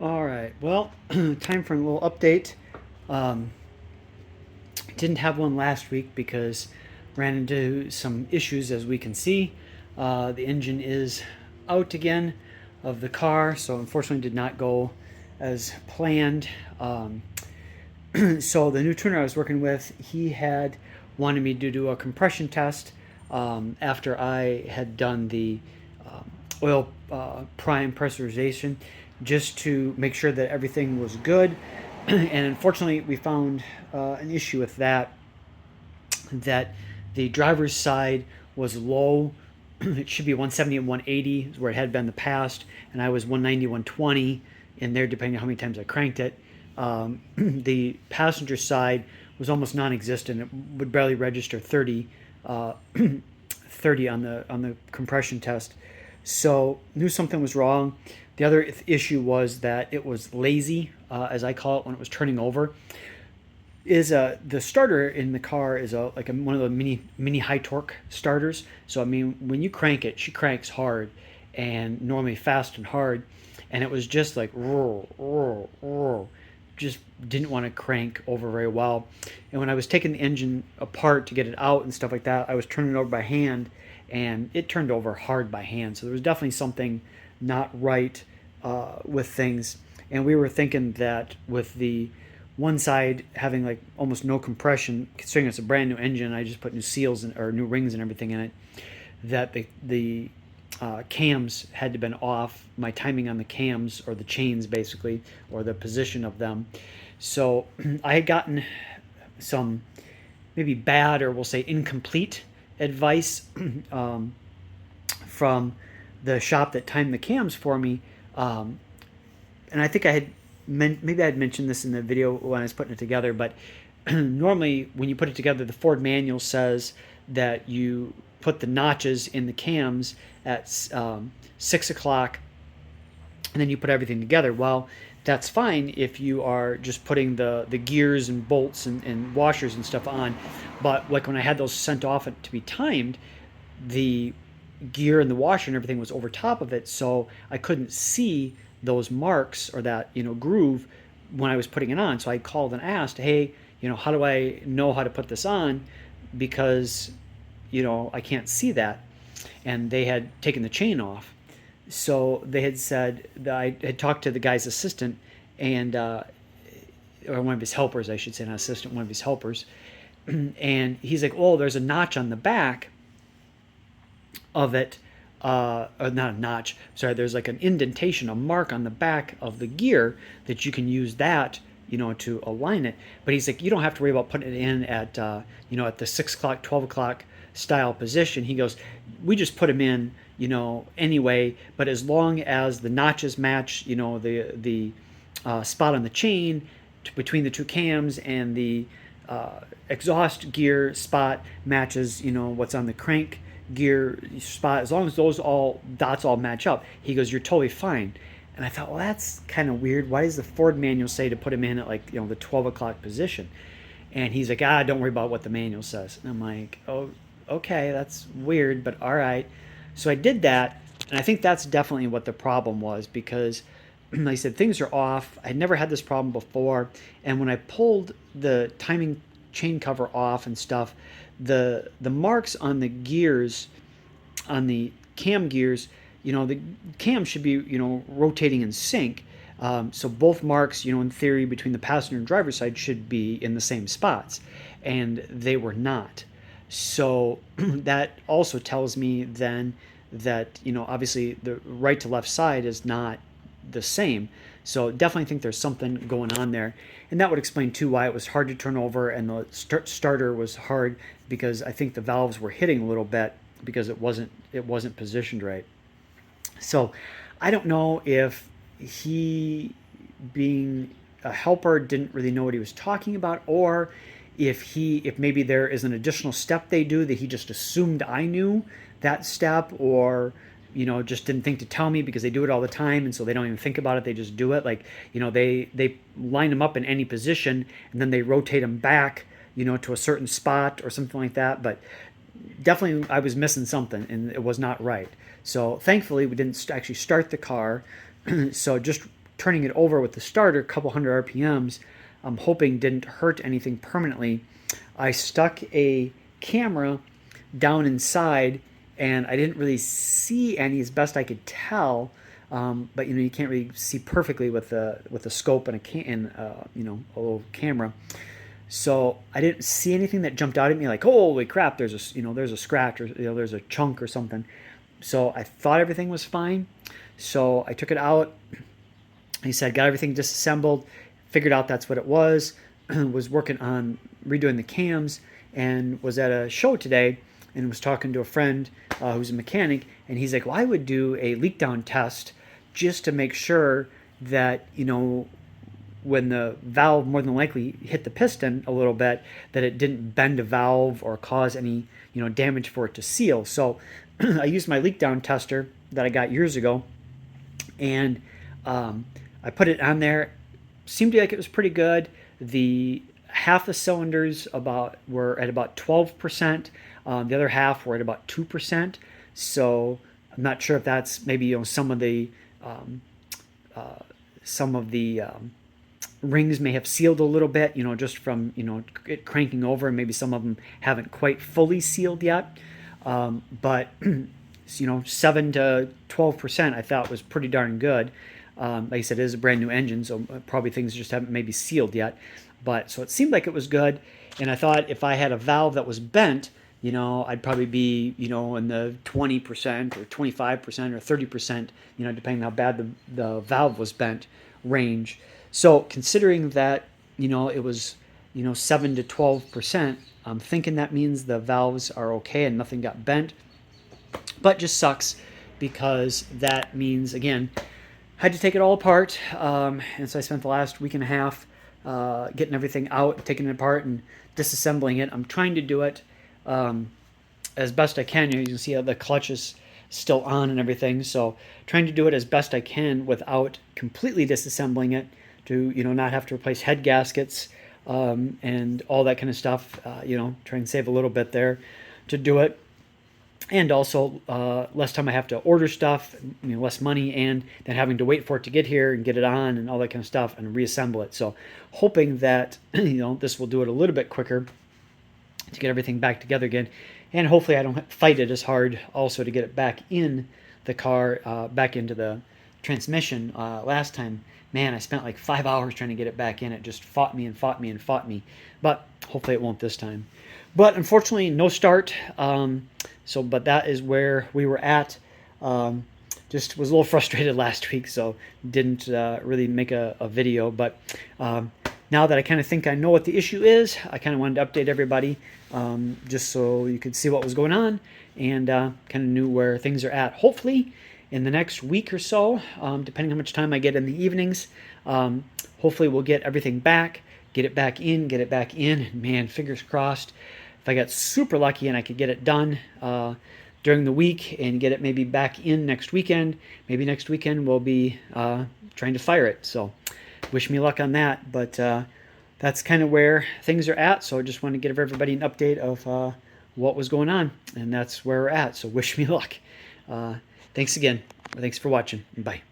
All right. Well, time for a little update. Um, didn't have one last week because ran into some issues, as we can see. The engine is out again of the car, so unfortunately did not go as planned. So the new tuner I was working with, he had wanted me to do a compression test after I had done the oil prime pressurization, just to make sure that everything was good. And unfortunately, we found an issue with that. That the driver's side was low. It should be 170 and 180 is where it had been in the past, and I was 190, 120 in there, depending on how many times I cranked it. The passenger side was almost non-existent. It would barely register 30, 30 on the compression test. So knew something was wrong. The other issue was that it was lazy, as I call it, when it was turning over. Is the starter in the car is one of the mini high torque starters. So I mean, when you crank it, she cranks hard, and normally fast and hard, and it was just like roar, roar, roar. Just didn't want to crank over very well. And when I was taking the engine apart to get it out and stuff like that, I was turning it over by hand, and it turned over hard by hand. So there was definitely something not right with things. And we were thinking that with the one side having like almost no compression, considering it's a brand new engine, I just put new seals or new rings and everything in it, that the cams had to been off, my timing on the cams, or the chains basically, or the position of them. So I had gotten some maybe bad, or we'll say incomplete advice from the shop that timed the cams for me. And I think I had maybe I had mentioned this in the video when I was putting it together, but normally when you put it together, the Ford manual says that you put the notches in the cams at 6 o'clock, and then you put everything together. Well, that's fine if you are just putting the gears and bolts and washers and stuff on. But like when I had those sent off to be timed, the gear and the washer and everything was over top of it, so I couldn't see those marks or that groove when I was putting it on. So I called and asked, hey, how do I know how to put this on, because I can't see that. And they had taken the chain off. So they had said that I had talked to the guy's assistant, and or one of his helpers, I should say, not assistant, one of his helpers. And he's like, oh, there's a notch on the back of it, or not a notch, sorry, there's like an indentation, a mark on the back of the gear that you can use that, to align it. But he's like, you don't have to worry about putting it in at, at the 6 o'clock, 12 o'clock style position. He goes, we just put them in, anyway, but as long as the notches match, the spot on the chain between the two cams, and the exhaust gear spot matches, what's on the crank gear spot, as long as those dots all match up, he goes, you're totally fine. And I thought, well, that's kind of weird. Why does the Ford manual say to put him in at the 12 o'clock position? And he's like, don't worry about what the manual says. And I'm like, oh, okay, that's weird, but all right. So I did that, and I think that's definitely what the problem was, because like I said, things are off. I never had this problem before, and when I pulled the timing chain cover off and stuff, the marks on the gears, on the cam gears, the cam should be rotating in sync. So both marks, in theory, between the passenger and driver side should be in the same spots, and they were not. So that also tells me then that obviously the right to left side is not the same. So definitely think there's something going on there, and that would explain too why it was hard to turn over, and the starter was hard, because I think the valves were hitting a little bit because it wasn't positioned right. So I don't know if he, being a helper, didn't really know what he was talking about, or if maybe there is an additional step they do that he just assumed I knew that step, or just didn't think to tell me, because they do it all the time, and so they don't even think about it, they just do it. Like, they line them up in any position, and then they rotate them back, to a certain spot or something like that. But definitely I was missing something, and it was not right. So thankfully we didn't actually start the car. So just turning it over with the starter, a couple hundred RPMs, I'm hoping didn't hurt anything permanently. I stuck a camera down inside, and I didn't really see any, as best I could tell. But you can't really see perfectly with the scope and a little camera. So I didn't see anything that jumped out at me like, holy crap, there's a scratch, or there's a chunk or something. So I thought everything was fine. So I took it out. He said, got everything disassembled, figured out that's what it was. Was working on redoing the cams, and was at a show today, and was talking to a friend who's a mechanic, and he's like, well, I would do a leak down test just to make sure that, when the valve more than likely hit the piston a little bit, that it didn't bend a valve or cause any, damage for it to seal. So I used my leak down tester that I got years ago, and I put it on there. Seemed like it was pretty good. The half the cylinders were at about 12%. The other half were at about 2%. So I'm not sure if that's maybe some of the rings may have sealed a little bit, just from it cranking over, and maybe some of them haven't quite fully sealed yet. But 7 to 12% I thought was pretty darn good. Like I said, it is a brand new engine, so probably things just haven't maybe sealed yet. But so it seemed like it was good, and I thought if I had a valve that was bent, I'd probably be, in the 20% or 25% or 30%, depending on how bad the valve was bent range. So considering that, it was, 7 to 12%, I'm thinking that means the valves are okay and nothing got bent. But just sucks, because that means, again, I had to take it all apart. And so I spent the last week and a half getting everything out, taking it apart and disassembling it. I'm trying to do it as best I can. You can see how the clutch is still on and everything. So trying to do it as best I can without completely disassembling it, to not have to replace head gaskets and all that kind of stuff. Try and save a little bit there to do it. And also less time I have to order stuff, less money, and then having to wait for it to get here and get it on and all that kind of stuff and reassemble it. So hoping that this will do it a little bit quicker to get everything back together again. And hopefully I don't fight it as hard also to get it back in the car, back into the transmission. Last time, man, I spent like 5 hours trying to get it back in. It just fought me and fought me and fought me. But hopefully it won't this time. But unfortunately, no start. But that is where we were at. Just was a little frustrated last week, so didn't really make a video. But now that I kind of think I know what the issue is, I kind of wanted to update everybody, just so you could see what was going on and kind of knew where things are at. Hopefully, in the next week or so, depending how much time I get in the evenings, hopefully we'll get everything back, get it back in. Man, fingers crossed. If I got super lucky and I could get it done during the week and get it maybe back in next weekend, maybe next weekend we'll be trying to fire it. So wish me luck on that. But that's kind of where things are at. So I just want to give everybody an update of what was going on. And that's where we're at. So wish me luck. Thanks again. Thanks for watching. Bye.